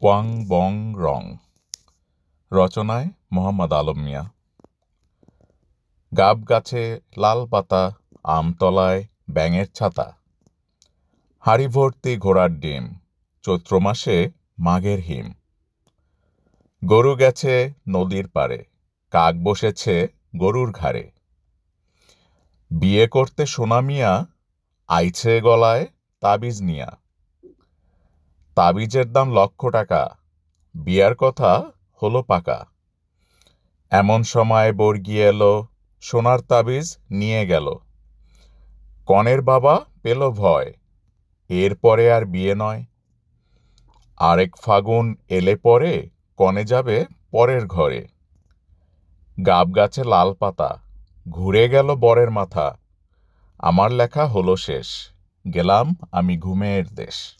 Wang বং রং। রচনায় মোহাম্মদ আলম মিয়া। গাব গাছে লাল পাতা, আমতলায় ব্যাঙের ছাতা। হাড়ি ভর্তি ঘোড়ার ডিম, চৈত্র মাসে মাঘের হিম। গরু গেছে নদীর পাড়ে, কাক বসেছে গরুর ঘাড়ে। বিয়ে করতে সোনা মিয়া, আইছে গলায় তাবিজ নিয়া। তাবিজের দাম $1,00,000, বিয়ার কথা হলো পাকা। এমন সময় বর্গি এলো, সোনার তাবিজ নিয়ে গেল। কনের বাবা পেল ভয়, এরপরে আর বিয়ে নয়। আরেক ফাগুন এলে পরে কনে যাবে পরের ঘরে। গাব গাছে লাল পাতা, ঘুরে গেল বরের মাথা। আমার লেখা হলো শেষ, গেলাম আমি ঘুমের দেশ।